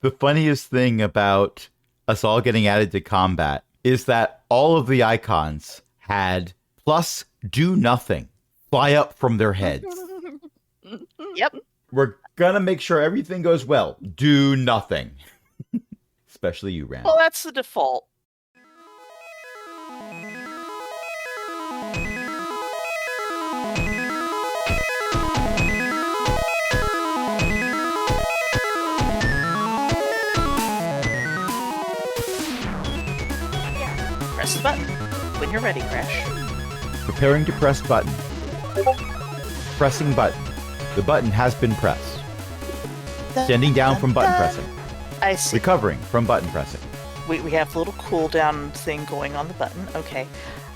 The funniest thing about us all getting added to combat is that all of the icons had plus do nothing fly up from their heads. Yep. We're gonna make sure everything goes well. Do nothing. Especially you, Ran. Well, that's the default. Press the button when you're ready, Crash. Preparing to press button. Pressing button. The button has been pressed. Standing down from button pressing. I see. Recovering from button pressing. We have a little cooldown thing going on the button. Okay.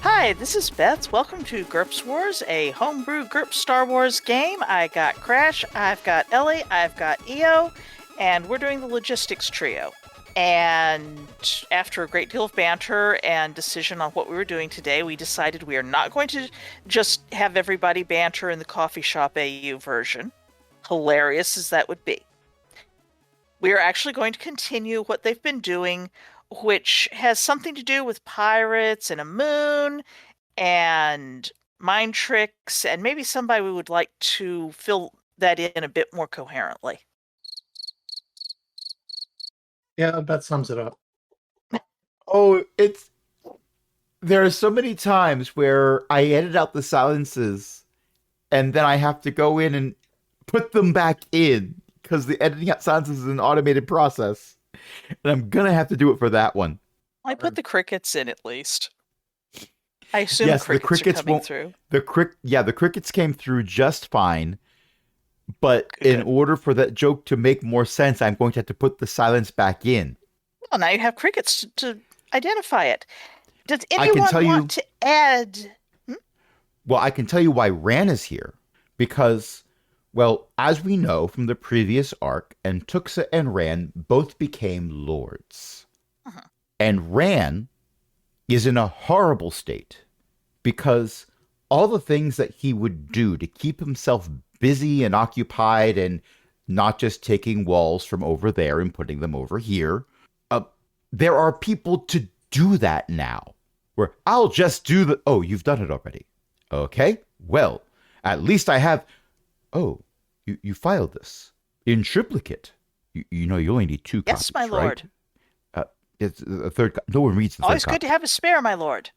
Hi, this is Beth. Welcome to GURPS Wars, a homebrew GURPS Star Wars game. I got Crash, I've got Ellie, I've got EO, and we're doing the logistics trio. And after a great deal of banter and decision on what we were doing today, we decided we are not going to just have everybody banter in the coffee shop AU version, hilarious as that would be. We are actually going to continue what they've been doing, which has something to do with pirates and a moon and mind tricks, and maybe somebody we would like to fill that in a bit more coherently. Yeah, that sums it up. Oh, there are so many times where I edit out the silences and then I have to go in and put them back in because the editing out silences is an automated process. And I'm going to have to do it for that one. I put the crickets in at least. I assume Yes, crickets the crickets are coming won't, through. the crickets came through just fine. But Good. in order for that joke to make more sense, I'm going to have to put the silence back in. Well, now you have crickets to identify it. Does I can anyone tell want to add? Well, I can tell you why Ran is here. Because, well, as we know from the previous arc, Tuxa and Ran both became lords. Uh-huh. And Ran is in a horrible state because all the things that he would do to keep himself busy and occupied and not just taking walls from over there and putting them over here, there are people to do that now. Where I'll just do the... Oh, you've done it already. Okay, well, at least I have... Oh, you filed this. In triplicate. You know you only need 2 copies, Yes, my lord. Right? It's a third... No one reads the third Always copy. good to have a spare, my lord.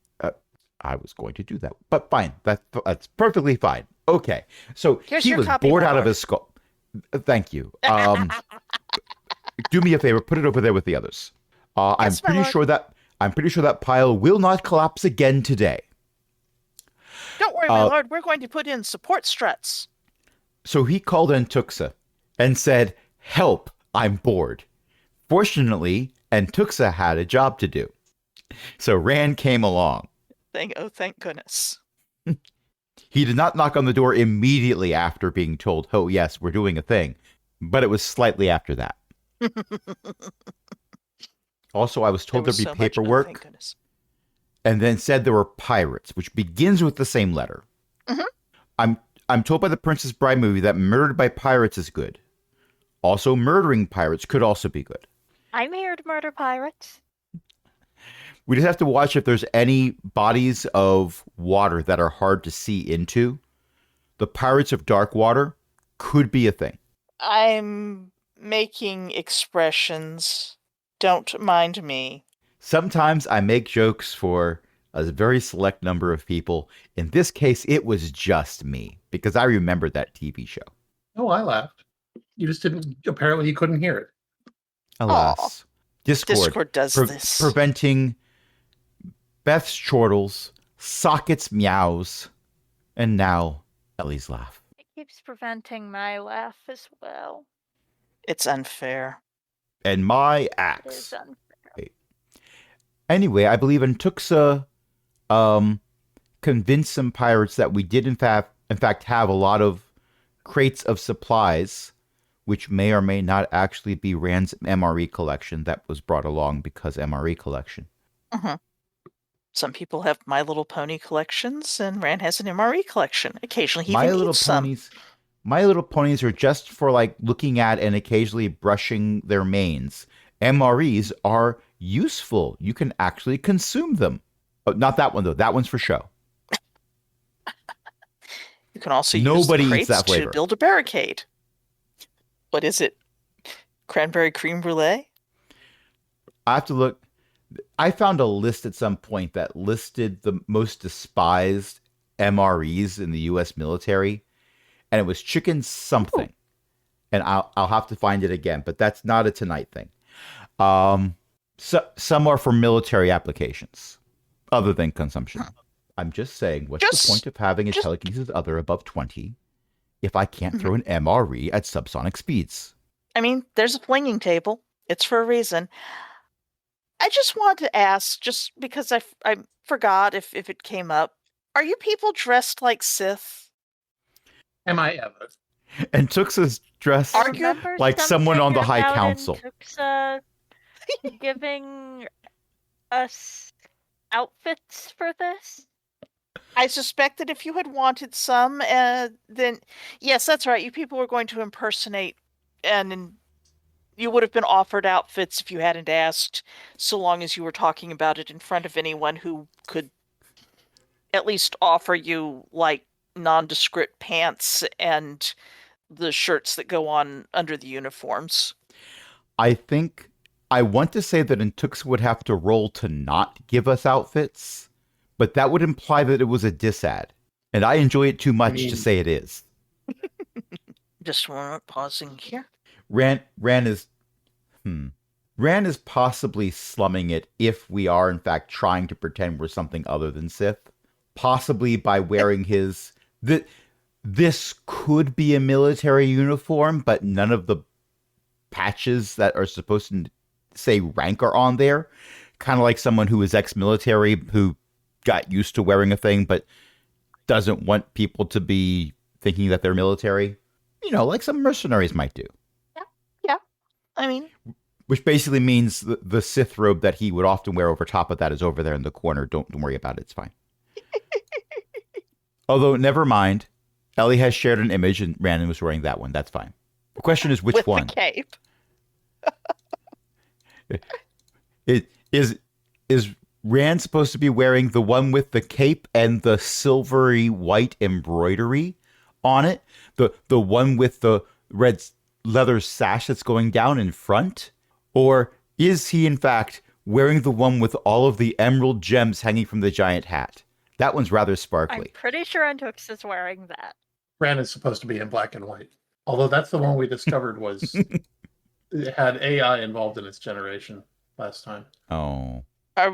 I was going to do that. But fine. That's perfectly fine. Okay. So Here's he your was copy, bored my out of lord. his skull. Thank you. Do me a favor. Put it over there with the others. Yes, my lord. I'm pretty sure that pile will not collapse again today. Don't worry, my lord. We're going to put in support struts. So he called Tuxa and said, "Help! I'm bored." Fortunately, Tuxa had a job to do. So Ran came along. Thank goodness. He did not knock on the door immediately after being told, "Oh, yes, we're doing a thing." But it was slightly after that. Also, I was told there'd be Thank paperwork goodness. and then said there were pirates, which begins with the same letter. Mm-hmm. I'm told by the Princess Bride movie that murdered by pirates is good. Also, murdering pirates could also be good. I'm here to murder pirates. We just have to watch if there's any bodies of water that are hard to see into. The Pirates of Dark Water could be a thing. I'm making expressions. Don't mind me. Sometimes I make jokes for a very select number of people. In this case, it was just me because I remembered that TV show. Oh, I laughed. You just didn't. Apparently, you couldn't hear it. Alas. Discord does this. Preventing Beth's chortles, Socket's meows, and now Ellie's laugh. It keeps preventing my laugh as well. It's unfair. And my It is axe. unfair. Anyway, I believe Tuxa convinced some pirates that we did in fact have a lot of crates of supplies, which may or may not actually be Rand's MRE collection that was brought along because MRE collection. Uh-huh. Some people have My Little Pony collections, and Rand has an MRE collection. Occasionally, he even eats some. My Little Ponies are just for like looking at and occasionally brushing their manes. MREs are useful. You can actually consume them. Oh, not that one though. That one's for show. You can also use the Nobody eats crates that to flavor. build a barricade. What is it? Cranberry cream brulee? I have to look. I found a list at some point that listed the most despised MREs in the U.S. military, and it was chicken something. And I'll have to find it again, but that's not a tonight thing. Some are for military applications, other than consumption. I'm just saying, what's the point of having a telekinesis other above 20 if I can't throw an MRE at subsonic speeds? I mean, there's a flinging table. It's for a reason. I just wanted to ask, just because I forgot if it came up. Are you people dressed like Sith? Am I ever? And Tuxa's dressed Argue- Remember like someone on the High about Council. Tuxa giving us outfits for this? I suspect that if you had wanted some, then yes, that's right. You people were going to impersonate, and you would have been offered outfits if you hadn't asked, so long as you were talking about it in front of anyone who could at least offer you like nondescript pants and the shirts that go on under the uniforms. I think I want to say that Intux would have to roll to not give us outfits, but that would imply that it was a disad. And I enjoy it too much to say it is. Just pausing here. Ran is possibly slumming it if we are in fact trying to pretend we're something other than Sith. Possibly by wearing his this could be a military uniform, but none of the patches that are supposed to say rank are on there. Kind of like someone who is ex-military who got used to wearing a thing but doesn't want people to be thinking that they're military. You know, like some mercenaries might do. Yeah. I mean, which basically means the Sith robe that he would often wear over top of that is over there in the corner. Don't worry about it. It's fine. Although, never mind. Ellie has shared an image and Randon was wearing that one. That's fine. The question is which with one? the cape. Is Rand supposed to be wearing the one with the cape and the silvery white embroidery on it? The one with the red leather sash that's going down in front? Or is he, in fact, wearing the one with all of the emerald gems hanging from the giant hat? That one's rather sparkly. I'm pretty sure Antux is wearing that. Ran is supposed to be in black and white. Although that's the one we discovered was it had AI involved in its generation last time. Oh. I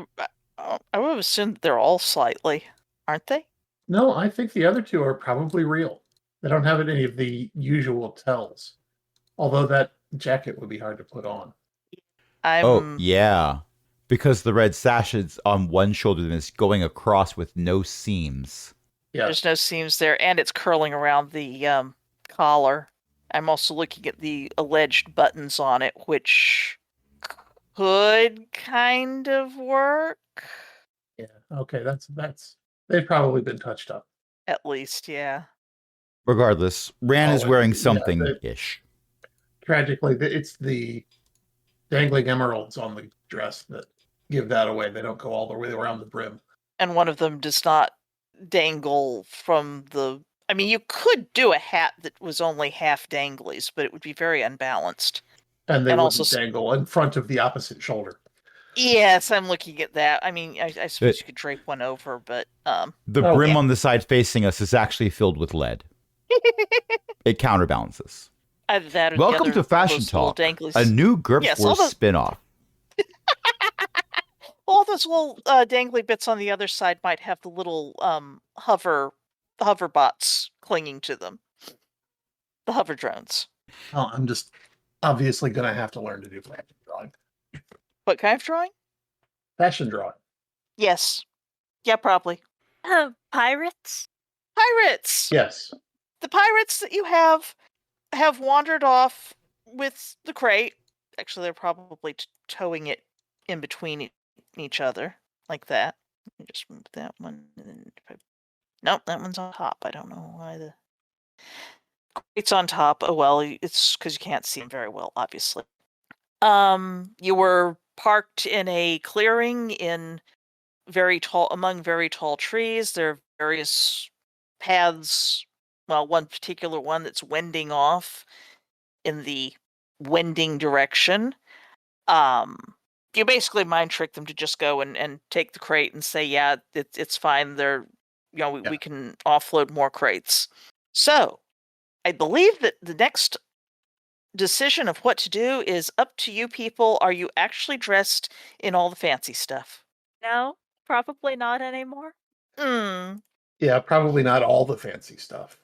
would have assumed they're all slightly, aren't they? No, I think the other two are probably real. They don't have any of the usual tells. Although that jacket would be hard to put on. Oh, yeah. Because the red sash is on one shoulder and it's going across with no seams. Yeah. There's no seams there, and it's curling around the collar. I'm also looking at the alleged buttons on it, which could kind of work. Yeah. Okay, that's they've probably been touched up. At least, yeah. Regardless, Rand is wearing yeah, something-ish. Tragically, it's the dangling emeralds on the dress that give that away. They don't go all the way around the brim. And one of them does not dangle from the... I mean, you could do a hat that was only half danglies, but it would be very unbalanced. And they And wouldn't also dangle in front of the opposite shoulder. Yes, I'm looking at that. I mean, I suppose you could drape one over, but... The brim on the side facing us is actually filled with lead. It counterbalances. Either that or Welcome the other, to Fashion those little Talk, danglies. a new GURPS Yes, Wars spin-off. All those little dangly bits on the other side might have the little hover bots clinging to them. The hover drones. Oh, I'm just obviously going to have to learn to do fashion drawing. What kind of drawing? Fashion drawing. Yes. Yeah, probably. Pirates? Pirates! Yes. The pirates that you have wandered off with the crate. Actually, they're probably towing it in between each other, like that. Let me just move that one. And then nope, that one's on top. I don't know why crates on top. Oh well, it's because you can't see them very well, obviously. You were parked in a clearing in among very tall trees. There are various paths. Well, one particular one that's wending off in the wending direction. You basically mind trick them to just go and take the crate and say, yeah, it's fine. We can offload more crates. So I believe that the next decision of what to do is up to you people. Are you actually dressed in all the fancy stuff? No, probably not anymore. Hmm. Yeah, probably not all the fancy stuff.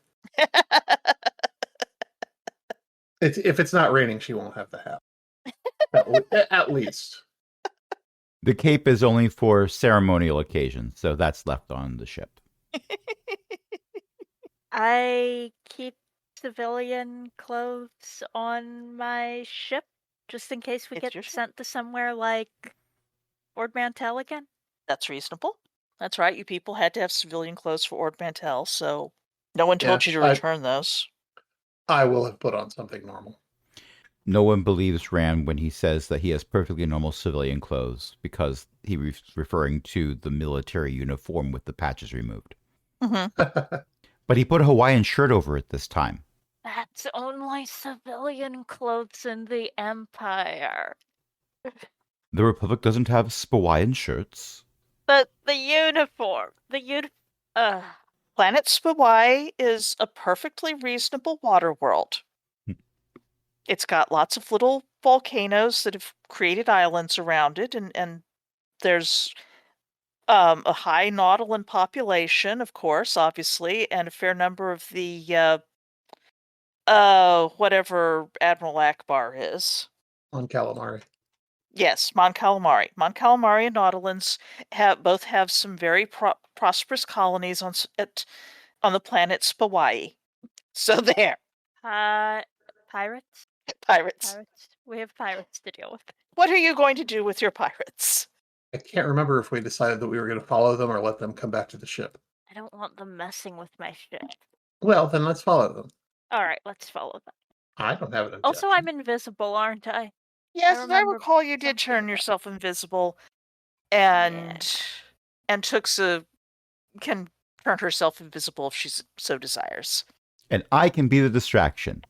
If it's not raining, she won't have the hat. At least. The cape is only for ceremonial occasions, so that's left on the ship. I keep civilian clothes on my ship just in case we It's get your ship. sent to somewhere like Ord Mantell again. That's reasonable. That's right. You people had to have civilian clothes for Ord Mantell, so no one told you to return those. I will have put on something normal. No one believes Rand when he says that he has perfectly normal civilian clothes because he was referring to the military uniform with the patches removed. Mm-hmm. But he put a Hawaiian shirt over it this time. That's only civilian clothes in the Empire. The Republic doesn't have Hawaiian shirts. But the uniform. Planet Spawai is a perfectly reasonable water world. It's got lots of little volcanoes that have created islands around it, and there's a high Nautilin population, of course, obviously, and a fair number of the whatever Admiral Akbar is. On Calamari. Yes, Mon Calamari. Mon Calamari and Nautilins both have some very prosperous colonies on the planet Spawai. So there. Pirates? Pirates. We have pirates to deal with. What are you going to do with your pirates? I can't remember if we decided that we were going to follow them or let them come back to the ship. I don't want them messing with my ship. Well, then let's follow them. All right, let's follow them. I don't have an objection. Also, I'm invisible, aren't I? Yes, I recall you did turn yourself invisible, and Tuxa can turn herself invisible if she so desires. And I can be the distraction.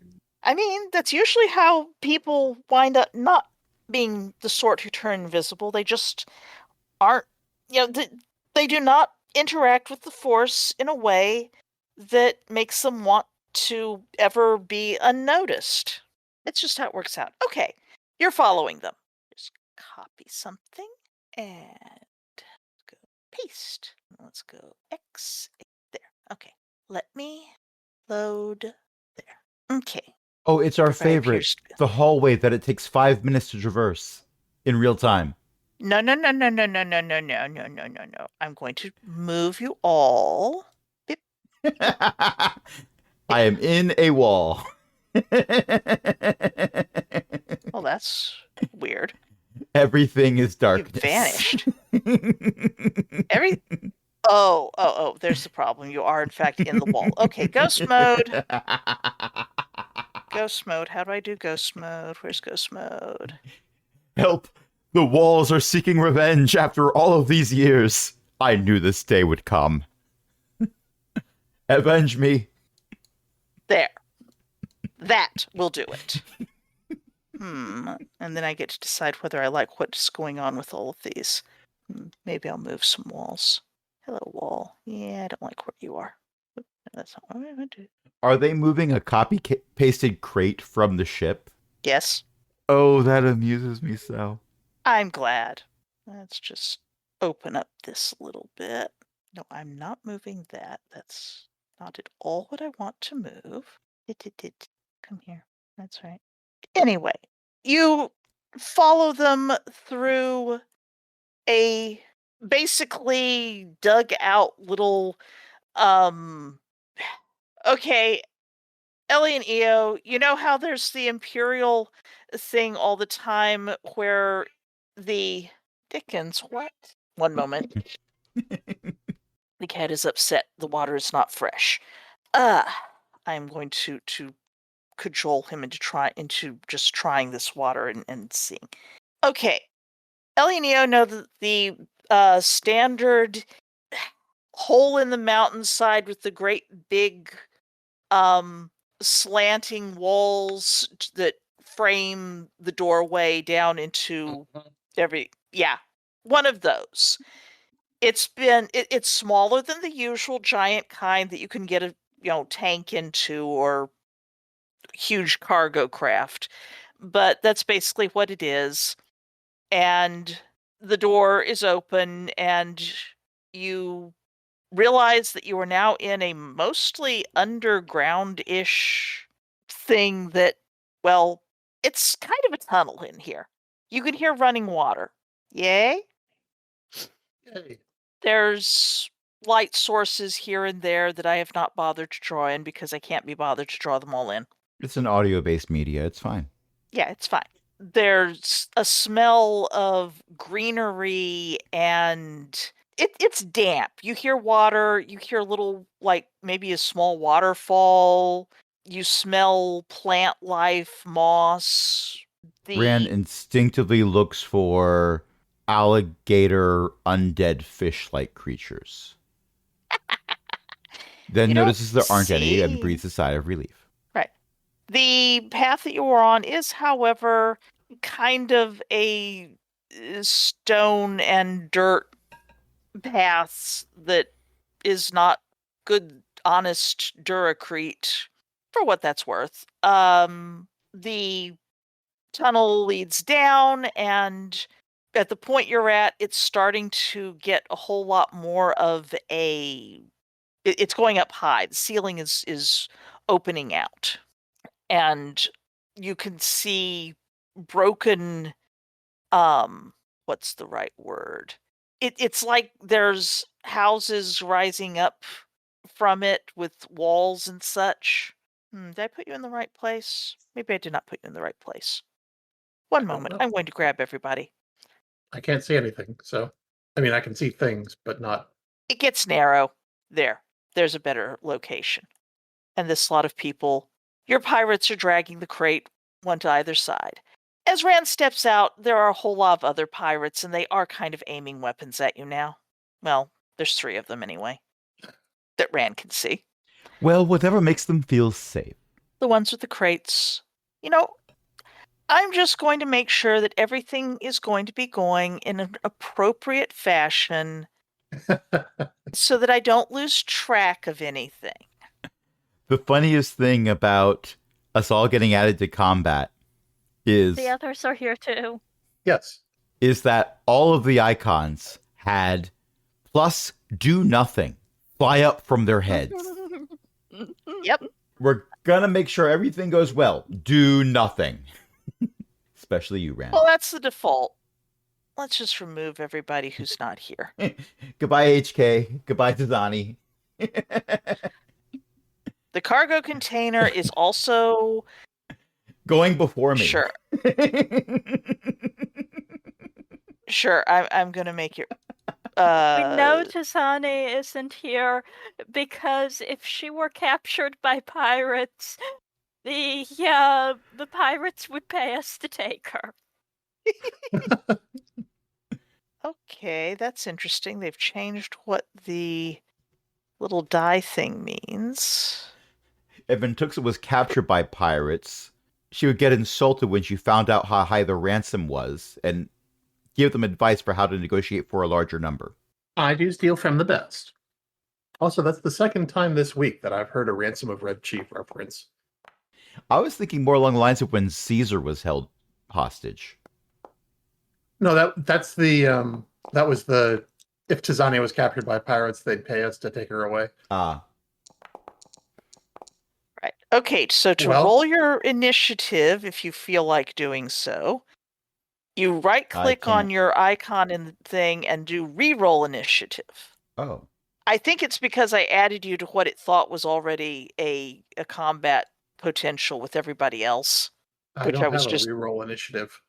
I mean, that's usually how people wind up not being the sort who turn invisible. They just aren't, they do not interact with the Force in a way that makes them want to ever be unnoticed. It's just how it works out. Okay, you're following them. Just copy something and go paste. Let's go X there. Okay, let me load there. Okay. Oh, it's our favorite. The hallway that it takes 5 minutes to traverse in real time. No. I'm going to move you all. Beep. I am in a wall. Well, that's weird. Everything is darkness. You vanished. Oh, there's the problem. You are, in fact, in the wall. Okay, ghost mode. Ghost mode. How do I do ghost mode? Where's ghost mode? Help! The walls are seeking revenge after all of these years. I knew this day would come. Avenge me. There. That will do it. And then I get to decide whether I like what's going on with all of these. Maybe I'll move some walls. Hello, wall. Yeah, I don't like where you are. That's not what I'm going to do. Are they moving a copy-pasted crate from the ship? Yes. Oh, that amuses me so. I'm glad. Let's just open up this a little bit. No, I'm not moving that. That's not at all what I want to move. Come here. That's right. Anyway, you follow them through a basically dug out little okay, Ellie and Io, you know how there's the Imperial thing all the time where the Dickens, what? One moment. The cat is upset. The water is not fresh. I'm I'm going to cajole him into just trying this water and seeing. Okay, Ellie and Neo know that the standard hole in the mountainside with the great big slanting walls that frame the doorway down into one of those. It's smaller than the usual giant kind that you can get a tank into or huge cargo craft, but that's basically what it is. And the door is open, and you realize that you are now in a mostly underground-ish thing that, well, it's kind of a tunnel in here. You can hear running water. Yay? Yay. There's light sources here and there that I have not bothered to draw in because I can't be bothered to draw them all in. It's an audio-based media. It's fine. Yeah, it's fine. There's a smell of greenery and it's damp. You hear water, you hear a little, like maybe a small waterfall. You smell plant life, moss. Rand instinctively looks for alligator undead fish-like creatures. Then notices there aren't any and breathes a sigh of relief. Right. The path that you are on is, however, kind of a stone and dirt path that is not good, honest Duracrete, for what that's worth. The tunnel leads down, and at the point you're at, it's starting to get a whole lot more of it's going up high. The ceiling is opening out, and you can see broken, what's the right word? It's like there's houses rising up from it with walls and such. Did I put you in the right place? Maybe I did not put you in the right place. One moment. I'm going to grab everybody. I can't see anything, so I mean I can see things, but not. It gets narrow. There's a better location. And this lot of people, your pirates are dragging the crate, one to either side. As Rand steps out, there are a whole lot of other pirates, and they are kind of aiming weapons at you now. Well, there's 3 of them anyway, that Rand can see. Well, whatever makes them feel safe. The ones with the crates. I'm just going to make sure that everything is going to be going in an appropriate fashion so that I don't lose track of anything. The funniest thing about us all getting added to combat is... The others are here too. Yes. Is that all of the icons had plus do nothing fly up from their heads. Yep. We're gonna make sure everything goes well. Do nothing. Especially you, Rand. Well, that's the default. Let's just remove everybody who's not here. Goodbye, HK. Goodbye, Tazani. The cargo container is also... going before me. Sure. Sure, I'm going to make it... We know Tazani isn't here because if she were captured by pirates, the pirates would pay us to take her. Okay, that's interesting. They've changed what the little die thing means. If Ventuxa was captured by pirates, she would get insulted when she found out how high the ransom was and give them advice for how to negotiate for a larger number. I do steal from the best. Also, that's the second time this week that I've heard a Ransom of Red Chief reference. I was thinking more along the lines of when Caesar was held hostage. No, that's the that was the if Tizania was captured by pirates, they'd pay us to take her away. Ah. Right. Okay, so to roll your initiative, if you feel like doing so, you right-click on your icon in the thing and do re-roll initiative. Oh. I think it's because I added you to what it thought was already a combat potential with everybody else. I don't have a re-roll initiative.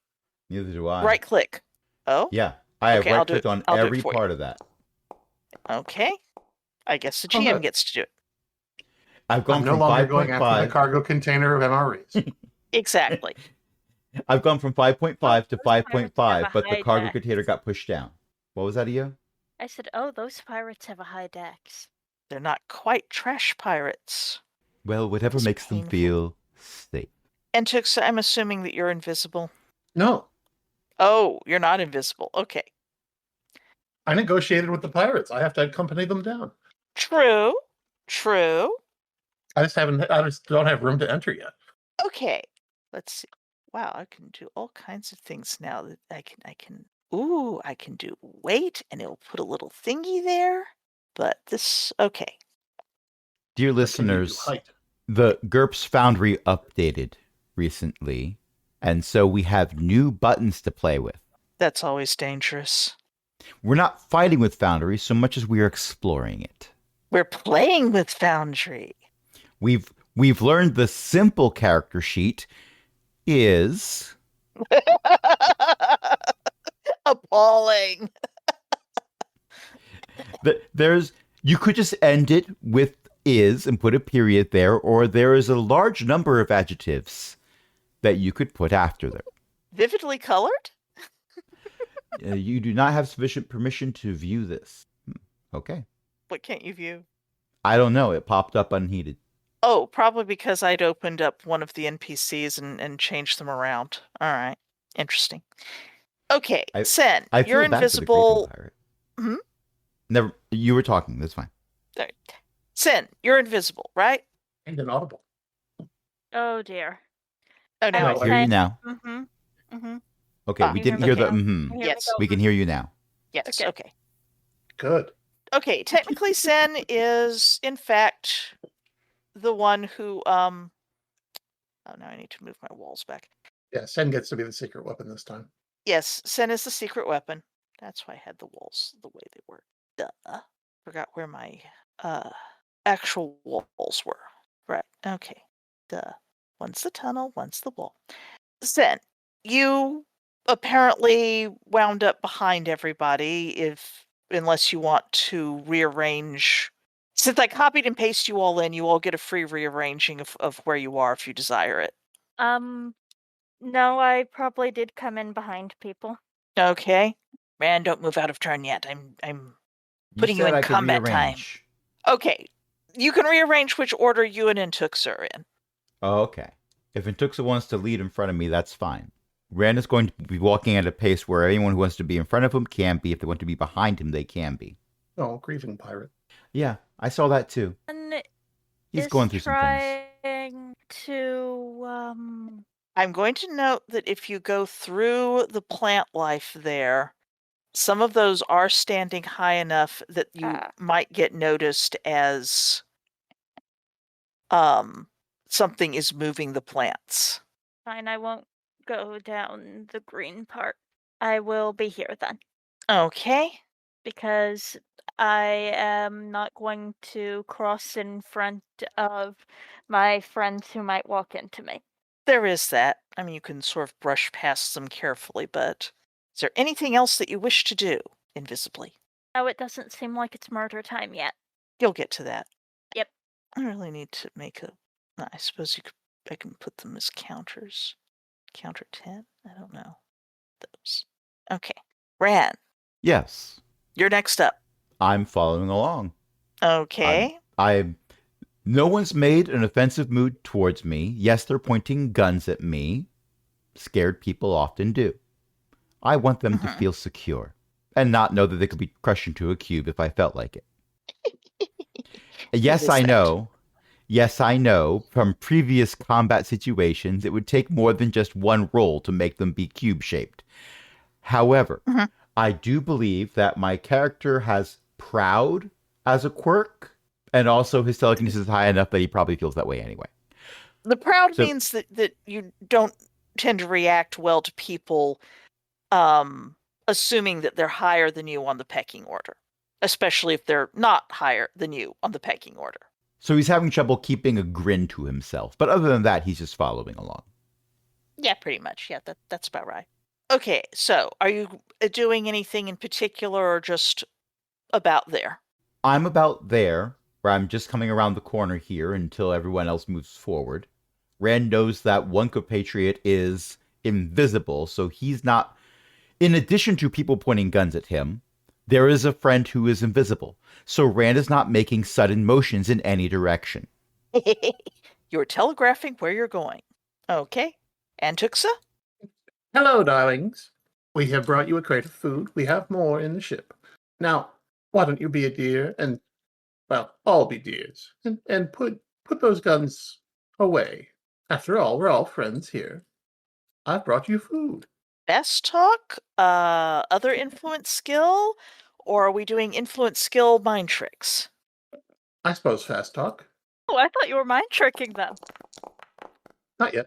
Neither do I. Right-click. Oh? Yeah, I have right-clicked on every part of that. Okay. I guess the GM gets to do it. I've gone I'm no from longer going after the 5.5. cargo container of MREs. Exactly. I've gone from 5.5 to Those pirates have 5.5, a but the high cargo dex. container got pushed down. What was that, Io? I said, oh, those pirates have a high dex. They're not quite trash pirates. Well, whatever It's makes them painful. feel safe. And Tux, I'm assuming that you're invisible. No, Oh, you're not invisible. Okay. I negotiated with the pirates. I have to accompany them down. True. True. I just don't have room to enter yet. Okay. Let's see. Wow, I can do all kinds of things now that I can ooh, I can do weight and it'll put a little thingy there. But this okay. Dear But can you do listeners, height? the GURPS Foundry updated recently, and so we have new buttons to play with. That's always dangerous. We're not fighting with Foundry so much as we are exploring it. We're playing with Foundry. We've learned the simple character sheet is Appalling. that you could just end it with is and put a period there, or there is a large number of adjectives that you could put after them. Vividly colored? You do not have sufficient permission to view this. Okay. What can't you view? I don't know. It popped up unheeded. Oh, probably because I'd opened up one of the NPCs and changed them around. All right. Interesting. Okay, Sen, I feel you're bad invisible. For the creeping pirate. Hmm? Never. You were talking. That's fine. All right. Sen, you're invisible, right? And inaudible. Oh dear. Oh, no. No, I hear you now. Mm-hmm. Mm-hmm. Okay, Ah, we you didn't hear hear me the now? mm-hmm. Here we Yes. go. We can hear you now. Yes. Okay. Okay. Good. Okay. Technically, Sen is in fact the one who. Oh, now I need to move my walls back. Yeah, Sen gets to be the secret weapon this time. Yes, Sen is the secret weapon. That's why I had the walls the way they were. Duh. Forgot where my actual walls were. Right. Okay. Duh. One's the tunnel, one's the wall. Sen, you apparently wound up behind everybody unless you want to rearrange. Since I copied and pasted you all in, you all get a free rearranging of where you are if you desire it. No, I probably did come in behind people. Okay. Man, don't move out of turn yet. I'm putting you said in I could combat time. rearrange. Okay. You can rearrange which order you and Intux are in. Oh, okay. If Intuxa wants to lead in front of me, that's fine. Rand is going to be walking at a pace where anyone who wants to be in front of him can be. If they want to be behind him, they can be. Oh, grieving pirate. Yeah, I saw that too. And He's is going through some things. trying to I'm going to note that if you go through the plant life there, some of those are standing high enough that you might get noticed as something is moving the plants. fine, I won't go down the green part. I will be here then. Okay. Because I am not going to cross in front of my friends who might walk into me. There is that. I mean, you can sort of brush past them carefully, but is there anything else that you wish to do invisibly? No, it doesn't seem like it's murder time yet. You'll get to that. Yep. I really need to make I suppose I can put them as counters. Counter 10? I don't know. Those. Okay. Ran, Yes, you're next up. I'm following along. Okay. No one's made an offensive move towards me. Yes, they're pointing guns at me. Scared people often do. I want them to feel secure and not know that they could be crushed into a cube if I felt like it. Yes, I know. Yes, I know. From previous combat situations, it would take more than just one roll to make them be cube-shaped. However, I do believe that my character has proud as a quirk, and also his telekinesis is high enough that he probably feels that way anyway. The proud means that you don't tend to react well to people assuming that they're higher than you on the pecking order, especially if they're not higher than you on the pecking order. So he's having trouble keeping a grin to himself. But other than that, he's just following along. Yeah, pretty much. Yeah, that's about right. Okay, so are you doing anything in particular or just about there? I'm about there. where I'm just coming around the corner here until everyone else moves forward. Rand knows that one compatriot is invisible, so he's not. In addition to people pointing guns at him, there is a friend who is invisible, so Rand is not making sudden motions in any direction. You're telegraphing where you're going. Okay. Antuxa? Hello, darlings. We have brought you a crate of food. We have more in the ship. Now, why don't you be a dear and, well, all be dears, and put those guns away. After all, we're all friends here. I've brought you food. Best talk? Other influence skill? Or are we doing influence skill mind tricks? I suppose fast talk. Oh, I thought you were mind tricking them. Not yet.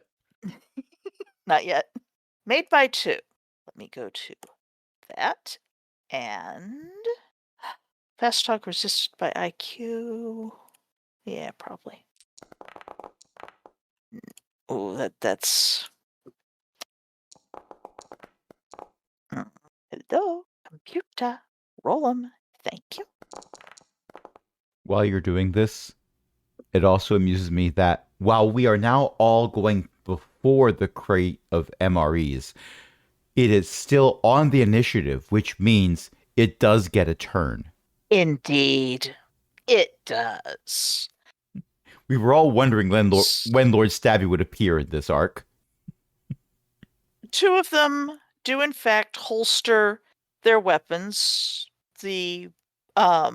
Not yet. Made by 2. Let me go to that. And fast talk resisted by IQ. Yeah, probably. Oh, that's. Hello, computer. Roll 'em. Thank you. While you're doing this, it also amuses me that while we are now all going before the crate of MREs, it is still on the initiative, which means it does get a turn. Indeed, it does. We were all wondering when Lord Stabby would appear in this arc. 2 of them do in fact holster their weapons. The let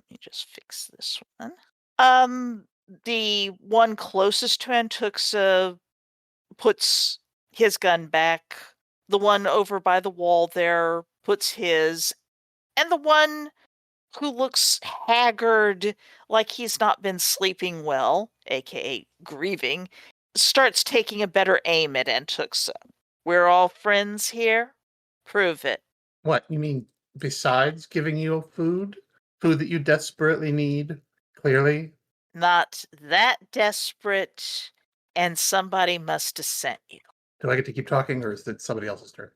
me just fix this one. The one closest to Antuxa puts his gun back. The one over by the wall there puts his, and the one who looks haggard, like he's not been sleeping well, aka grieving, starts taking a better aim at Antuxa. We're all friends here? Prove it. What, you mean besides giving you food? Food that you desperately need, clearly? Not that desperate, and somebody must have sent you. Do I get to keep talking, or is it somebody else's turn?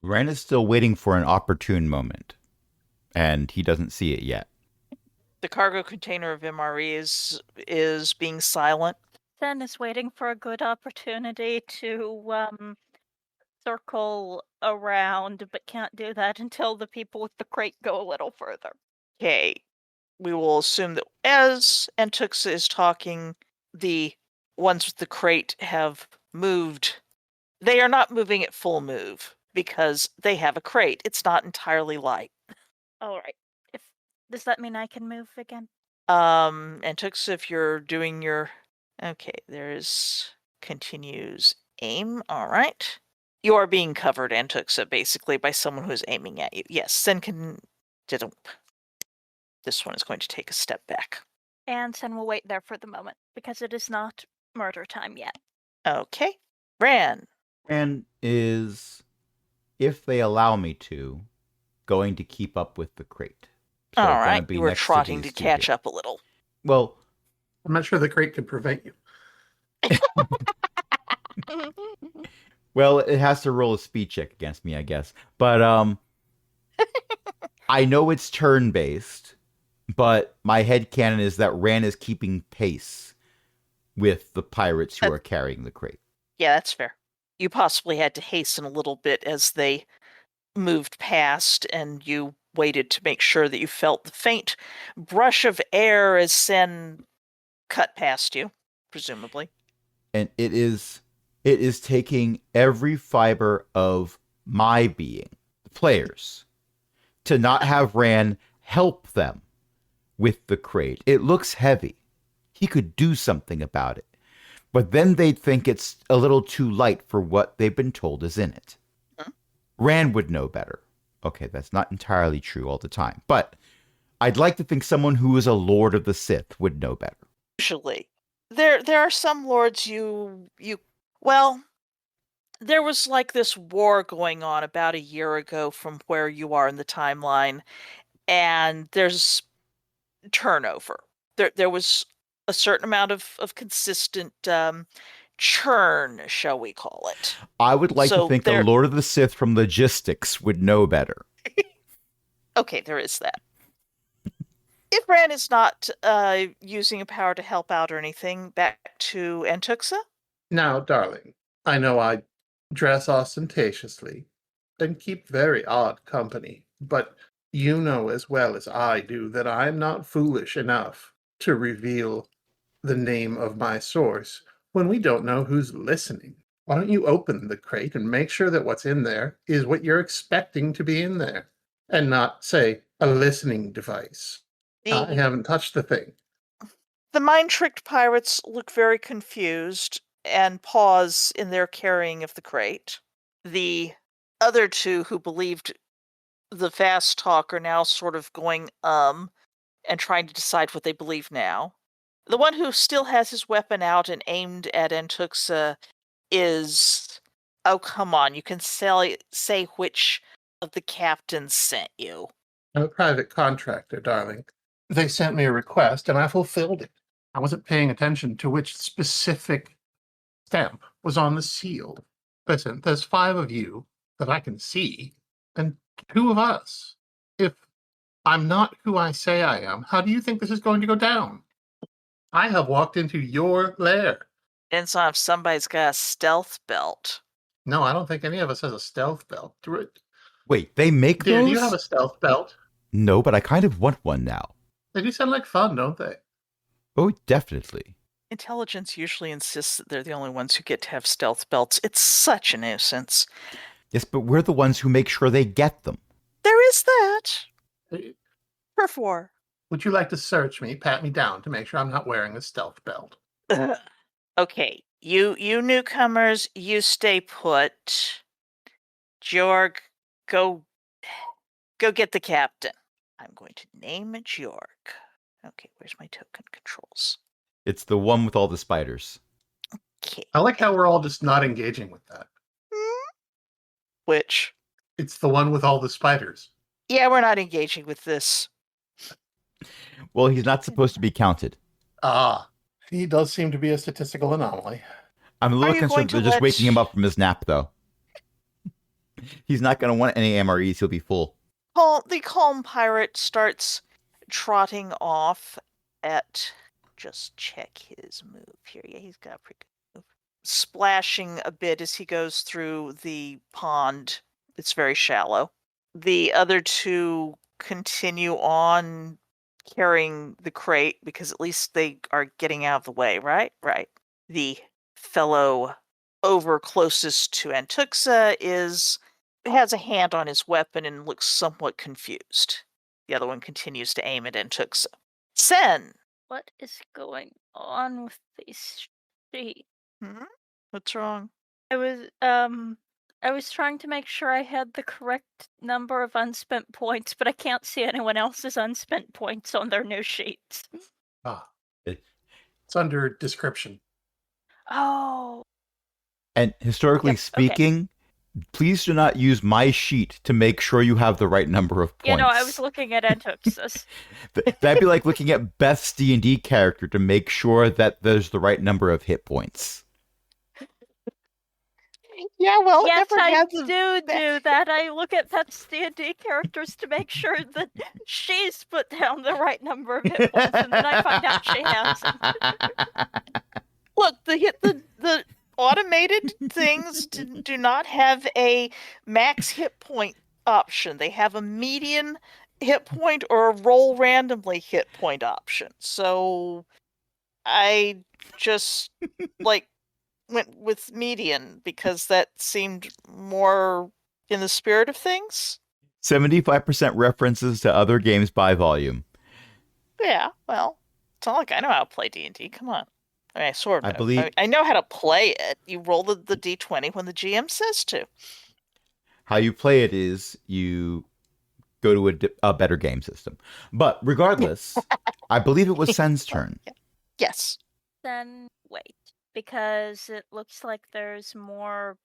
Ren is still waiting for an opportune moment, and he doesn't see it yet. The cargo container of MRE is being silent. Sen is waiting for a good opportunity to circle around, but can't do that until the people with the crate go a little further. Okay, we will assume that as Antuxa is talking, the ones with the crate have moved. They are not moving at full move because they have a crate. It's not entirely light. All right. Does that mean I can move again? Antuxa, if you're doing your... Okay, there's continues aim. All right. You are being covered, Antuxa, basically by someone who is aiming at you. Yes, Sen can... This one is going to take a step back. And Sen will wait there for the moment, because it is not murder time yet. Okay. Ran. Ran is, if they allow me to, going to keep up with the crate. So All gonna right, be you were next trotting to these two catch here. up a little. Well, I'm not sure the crate can prevent you. well, it has to roll a speed check against me, I guess. But I know it's turn-based, but my headcanon is that Ran is keeping pace with the pirates who are carrying the crate. Yeah, that's fair. You possibly had to hasten a little bit as they moved past, and you waited to make sure that you felt the faint brush of air as Sen cut past you, presumably. And it is taking every fiber of my being, the players, to not have Ran help them with the crate. It looks heavy. He could do something about it. But then they'd think it's a little too light for what they've been told is in it. Huh? Ran would know better. Okay, that's not entirely true all the time. But I'd like to think someone who is a Lord of the Sith would know better. Usually. There are some lords well, there was like this war going on about a year ago from where you are in the timeline, and there's turnover. There was a certain amount of consistent churn, shall we call it. I would like to think a Lord of the Sith from logistics would know better. Okay, there is that. If Ran is not using a power to help out or anything, back to Antuxa. Now, darling, I know I dress ostentatiously and keep very odd company, but you know as well as I do that I am not foolish enough to reveal the name of my source when we don't know who's listening. Why don't you open the crate and make sure that what's in there is what you're expecting to be in there, and not, say, a listening device? I haven't touched the thing. The mind-tricked pirates look very confused and pause in their carrying of the crate. The other two who believed the fast talk are now sort of going and trying to decide what they believe now. The one who still has his weapon out and aimed at Antuxa is, oh, come on, you can say which of the captains sent you. I'm a private contractor, darling. They sent me a request and I fulfilled it. I wasn't paying attention to which specific stamp was on the seal. Listen, there's 5 of you that I can see, and 2 of us. If I'm not who I say I am, how do you think this is going to go down? I have walked into your lair. Depends on if somebody's got a stealth belt. No, I don't think any of us has a stealth belt. Wait, they make Dear, those? do you have a stealth belt? No, but I kind of want one now. They do sound like fun, don't they? Oh, definitely. Intelligence usually insists that they're the only ones who get to have stealth belts. It's such a nuisance. Yes, but we're the ones who make sure they get them. There is that. Hey, Perf war. would you like to search me, pat me down to make sure I'm not wearing a stealth belt? Okay, you newcomers, you stay put. Jorg, go get the captain. I'm going to name Jorg. Okay, where's my token controls? It's the one with all the spiders. Okay. I like how we're all just not engaging with that. Which? It's the one with all the spiders. Yeah, we're not engaging with this. Well, he's not supposed to be counted. Ah, he does seem to be a statistical anomaly. I'm a little you concerned going they're to just let- waking him up from his nap, though. He's not going to want any MREs. He'll be full. The calm pirate starts trotting off at. Just check his move here. Yeah, he's got a pretty good move. Splashing a bit as he goes through the pond. It's very shallow. The other two continue on carrying the crate because at least they are getting out of the way, right? Right. The fellow over closest to Antuxa has a hand on his weapon and looks somewhat confused. The other one continues to aim at Antuxa. Sen! What is going on with these sheep? What's wrong? I was trying to make sure I had the correct number of unspent points, but I can't see anyone else's unspent points on their new sheets. Ah, it's under description. Oh. And historically Yep, okay. speaking, please do not use my sheet to make sure you have the right number of points. You know, I was looking at Antuxus. That'd be like looking at Beth's D&D character to make sure that there's the right number of hit points. Yeah, well, Yes, it never I had do that. I look at Beth's D&D characters to make sure that she's put down the right number of hit points, and then I find out she hasn't. Look, the automated things do not have a max hit point option. They have a median hit point or a roll randomly hit point option. So I just went with median because that seemed more in the spirit of things. 75% references to other games by volume. Yeah, well, it's not like I know how to play D&D. Come on. I mean, I sort of I believe- I know how to play it. You roll the D20 when the GM says to. How you play it is you go to a better game system. But regardless, I believe it was Sen's turn. Yes. Then wait, because it looks like there's more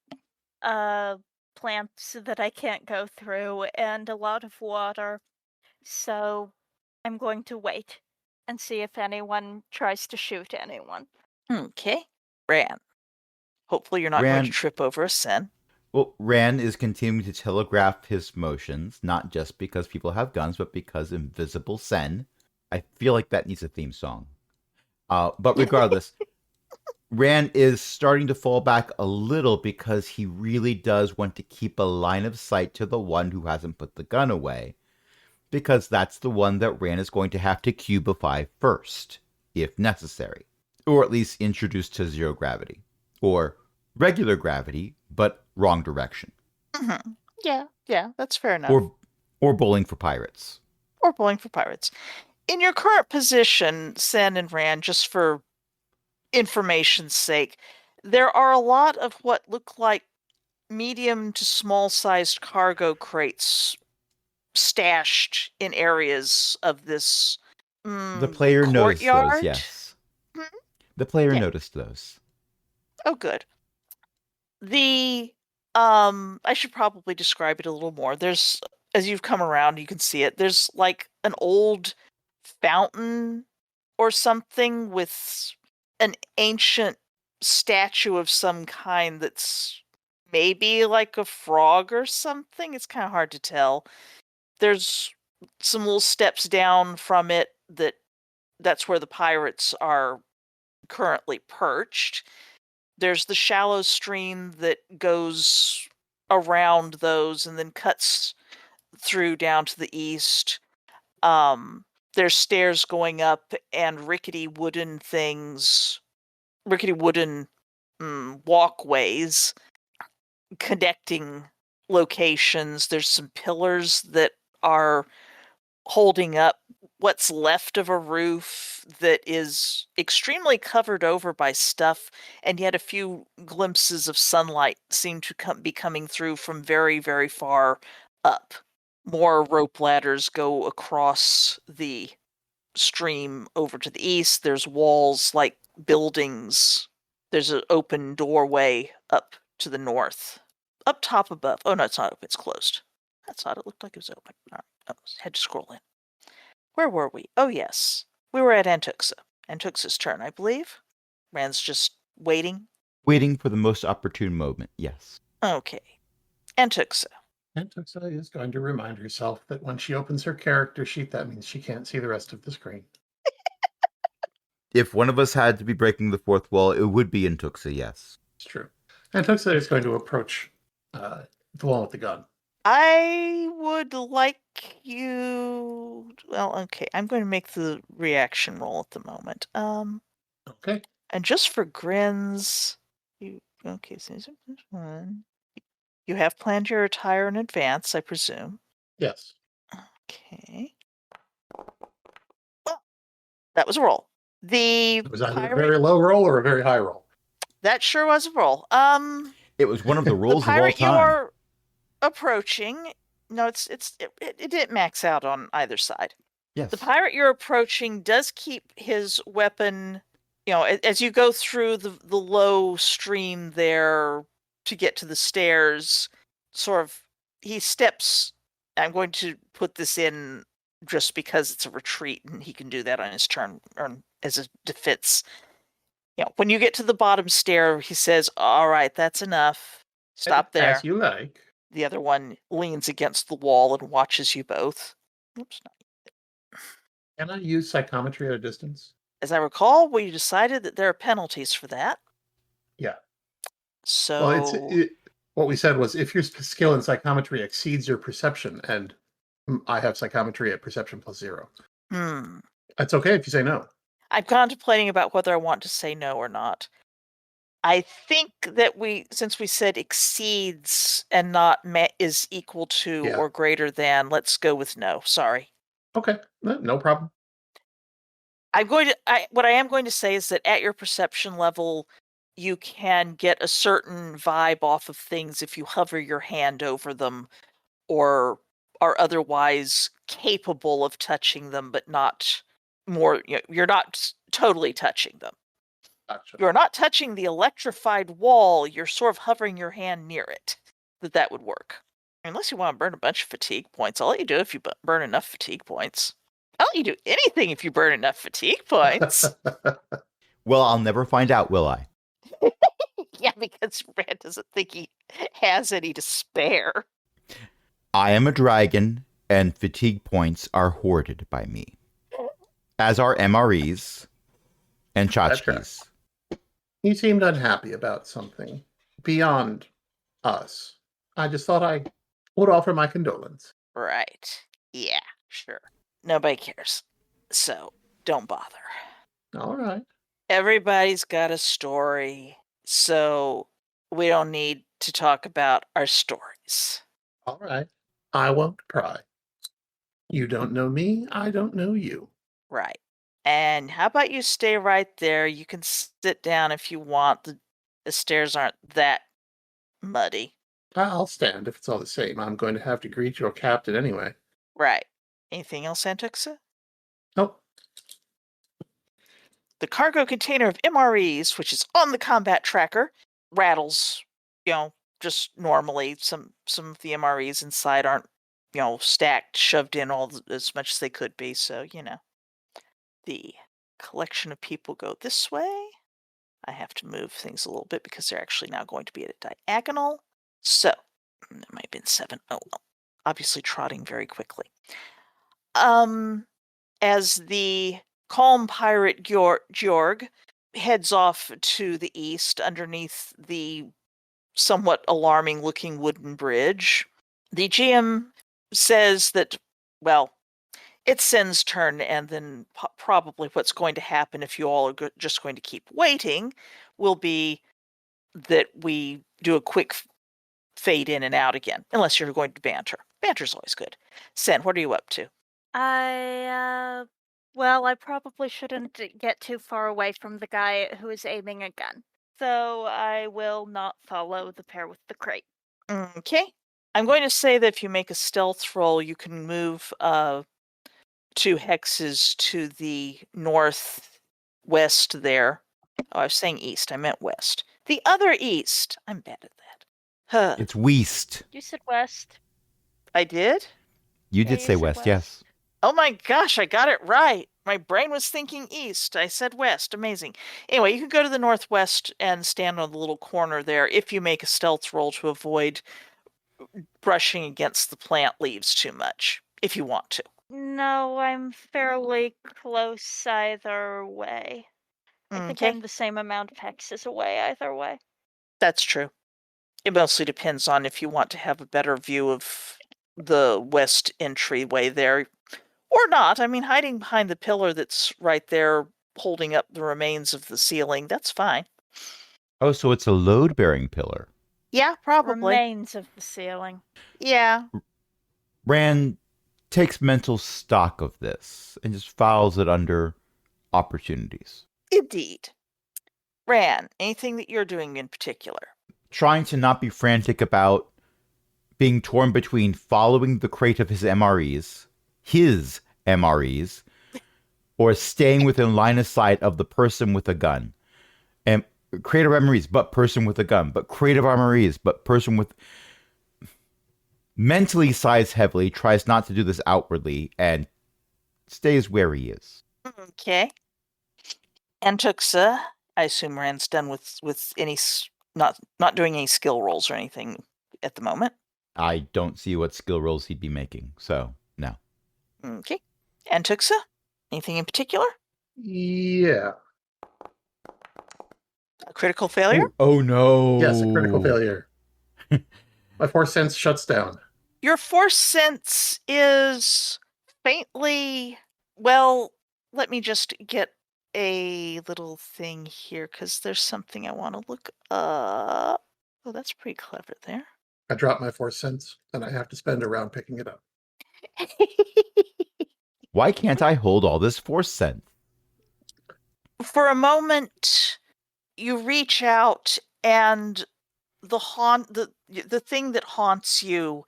plants that I can't go through and a lot of water. So I'm going to wait and see if anyone tries to shoot anyone. Okay. Ran. Hopefully you're not going Ran- to trip over a Sen. Well, Ran is continuing to telegraph his motions, not just because people have guns, but because Invisible Sen I feel like that needs a theme song. But regardless, Rand is starting to fall back a little because he really does want to keep a line of sight to the one who hasn't put the gun away, because that's the one that Rand is going to have to cubify first, if necessary, or at least introduce to zero gravity, or regular gravity, but wrong direction, Mm-hmm. Yeah, that's fair enough. or bowling for pirates. Or bowling for pirates. In your current position, Sen and Rand, just for information's sake, there are a lot of what look like medium to small-sized cargo crates stashed in areas of this The player noticed those, courtyard. yes. Hmm? The player Yeah. noticed those. Oh, good. I should probably describe it a little more. There's, as you've come around, you can see it. There's like an old fountain or something with an ancient statue of some kind that's maybe like a frog or something. It's kind of hard to tell. There's some little steps down from it that's where the pirates are currently perched. There's the shallow stream that goes around those and then cuts through down to the east. There's stairs going up and rickety wooden walkways connecting locations. There's some pillars that are holding up what's left of a roof that is extremely covered over by stuff, and yet a few glimpses of sunlight seem to be coming through from very, very far up. More rope ladders go across the stream over to the east. There's walls like buildings. There's an open doorway up to the north. Up top above. Oh, no, it's not open. It's closed. I thought it looked like it was open. All right. Oh, had to scroll in. Where were we? Oh, yes. We were at Antuxa. Antuxa's turn, I believe. Rand's just waiting. Waiting for the most opportune moment, yes. Okay. Antuxa. Antuxa is going to remind herself that when she opens her character sheet, that means she can't see the rest of the screen. If one of us had to be breaking the fourth wall, it would be Intuxa, yes. It's true. Antuxa is going to approach the one with the gun. I would like you... Well, okay. I'm going to make the reaction roll at the moment. Okay. And just for grins... Okay, so one. You have planned your attire in advance, I presume. Yes. Okay. Oh, that was a roll. It was either a very low roll or a very high roll. That sure was a roll. It was one of the rolls the of all pirate time. you're approaching. No, it didn't max out on either side. Yes. The pirate you're approaching does keep his weapon, as you go through the low stream there to get to the stairs, sort of, he steps, I'm going to put this in just because it's a retreat and he can do that on his turn or as a defense. When you get to the bottom stair, he says, all right, that's enough. Stop there. As you like. The other one leans against the wall and watches you both. Oops. Can I use psychometry at a distance? As I recall, we decided that there are penalties for that. Yeah. So... Well, what we said was if your skill in psychometry exceeds your perception, and I have psychometry at perception +0. It's okay if you say no. I'm contemplating about whether I want to say no or not. I think that since we said exceeds and not is equal to or greater than, let's go with no. Sorry. Okay, no problem. What I am going to say is that at your perception level, you can get a certain vibe off of things if you hover your hand over them or are otherwise capable of touching them, but not more, you're not totally touching them. Gotcha. You're not touching the electrified wall, you're sort of hovering your hand near it. That would work. Unless you want to burn a bunch of fatigue points. I'll let you do it if you burn enough fatigue points. I'll let you do anything if you burn enough fatigue points. Well, I'll never find out, will I? Yeah, because Rand doesn't think he has any to spare. I am a dragon, and fatigue points are hoarded by me. as are MREs and That's correct. tchotchkes. He seemed unhappy about something beyond us. I just thought I would offer my condolence. Right. Yeah, sure. Nobody cares. So, don't bother. All right. Everybody's got a story, so we don't need to talk about our stories. All right. I won't pry. You don't know me, I don't know you. Right. And how about you stay right there? You can sit down if you want. The stairs aren't that muddy. I'll stand if it's all the same. I'm going to have to greet your captain anyway. Right. Anything else, Antuxa? Oh, The cargo container of MREs, which is on the combat tracker, rattles, just normally. Some of the MREs inside aren't, stacked, shoved in as much as they could be. So, the collection of people go this way. I have to move things a little bit because they're actually now going to be at a diagonal. So, there might have been 7. Oh, well. Obviously trotting very quickly. As the calm pirate Georg heads off to the east underneath the somewhat alarming looking wooden bridge, the GM says that, well, it's Sen's turn, and then probably what's going to happen if you all are just going to keep waiting will be that we do a quick fade in and out again, unless you're going to banter. Banter's always good. Sen, what are you up to? Well, I probably shouldn't get too far away from the guy who is aiming a gun. So I will not follow the pair with the crate. Okay. I'm going to say that if you make a stealth roll, you can move 2 hexes to the northwest there. Oh, I was saying east. I meant west. The other east. I'm bad at that. Huh. It's west. You said west. I did? You Yeah, did you say said west, west. yes. Oh my gosh, I got it right. My brain was thinking east. I said west. Amazing. Anyway, you can go to the northwest and stand on the little corner there if you make a stealth roll to avoid brushing against the plant leaves too much, if you want to. No, I'm fairly close either way. I think Okay, I'm the same amount of hexes away either way. that's true. It mostly depends on if you want to have a better view of the west entryway there or not. I mean, hiding behind the pillar that's right there holding up the remains of the ceiling, that's fine. Oh, so it's a load-bearing pillar. Yeah, probably. Remains of the ceiling. Yeah. Rand takes mental stock of this and just files it under opportunities. Indeed. Ran, anything that you're doing in particular? Trying to not be frantic about being torn between following the crate of his MREs, or staying within line of sight of the person with a gun. And crate of MREs, but person with a gun. But crate of MREs, but person with... Mentally sighs heavily, tries not to do this outwardly, and stays where he is. Okay. Antuxa, I assume Rand's done with any not doing any skill rolls or anything at the moment. I don't see what skill rolls he'd be making, so no. Okay. Antuxa, anything in particular? yeah. A critical failure? Oh no. Yes, a critical failure. My force sense shuts down. Your force sense is faintly, well, let me just get a little thing here because there's something I want to look up. Oh, that's pretty clever there. I drop my force sense, and I have to spend a round picking it up. Why can't I hold all this force sense? For a moment, you reach out, and the thing that haunts you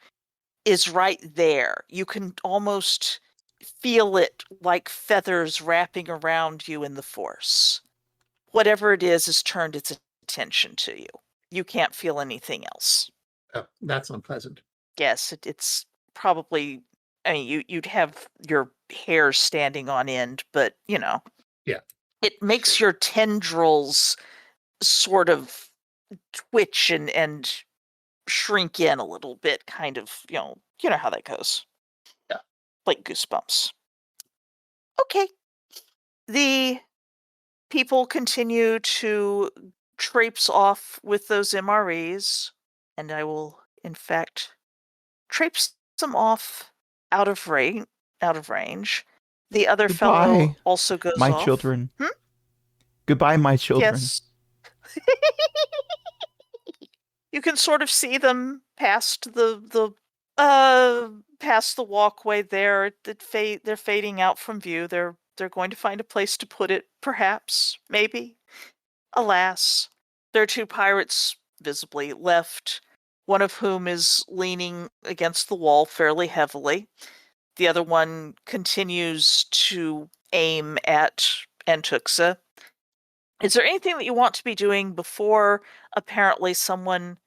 is right there. You can almost feel it like feathers wrapping around you in the force. Whatever it is has turned its attention to you. You can't feel anything else. Oh, that's unpleasant. Yes, it's probably, I mean, you'd have your hair standing on end, but, Yeah. It makes your tendrils sort of twitch and shrink in a little bit, kind of, you know how that goes. Yeah. Like goosebumps. Okay. The people continue to traipse off with those MREs, and I will, in fact, traipse them off out of range. The other fellow Goodbye, also goes my off. children. Goodbye, my children. Yes. You can sort of see them past past the walkway there. They're fading out from view. They're going to find a place to put it, perhaps, maybe. Alas, there are two pirates visibly left, one of whom is leaning against the wall fairly heavily. The other one continues to aim at Antuxa. Is there anything that you want to be doing before apparently someone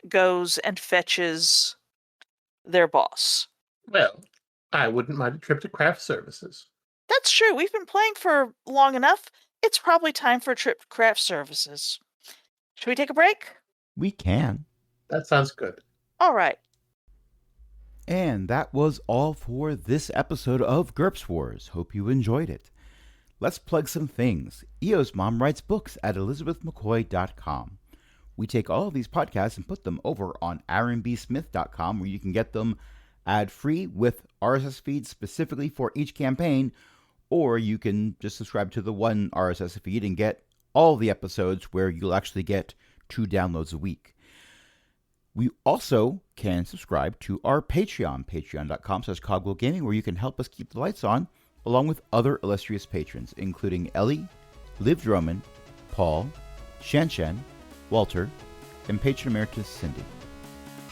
goes and fetches their boss? Well, I wouldn't mind a trip to craft services. That's true. We've been playing for long enough. It's probably time for a trip to craft services. Should we take a break? We can. That sounds good. All right. And that was all for this episode of GURPS Wars. Hope you enjoyed it. Let's plug some things. Eo's mom writes books at elizabethmccoy.com. We take all of these podcasts and put them over on aaronbsmith.com, where you can get them ad-free with RSS feeds specifically for each campaign, or you can just subscribe to the one RSS feed and get all the episodes where you'll actually get 2 downloads a week. We also can subscribe to our Patreon, patreon.com/cogwheelgaming, where you can help us keep the lights on, along with other illustrious patrons, including Ellie, Liv Drummond, Paul, Shan, Walter, and patron emeritus Cindy.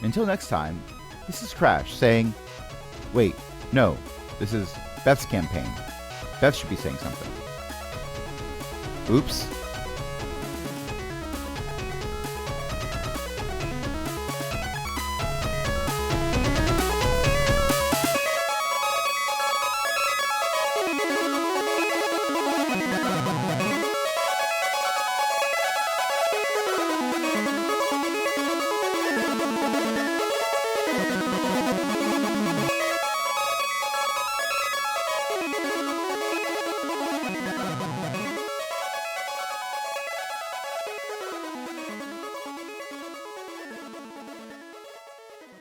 Until next time, this is Crash saying, wait, no, this is Beth's campaign. Beth should be saying something. Oops.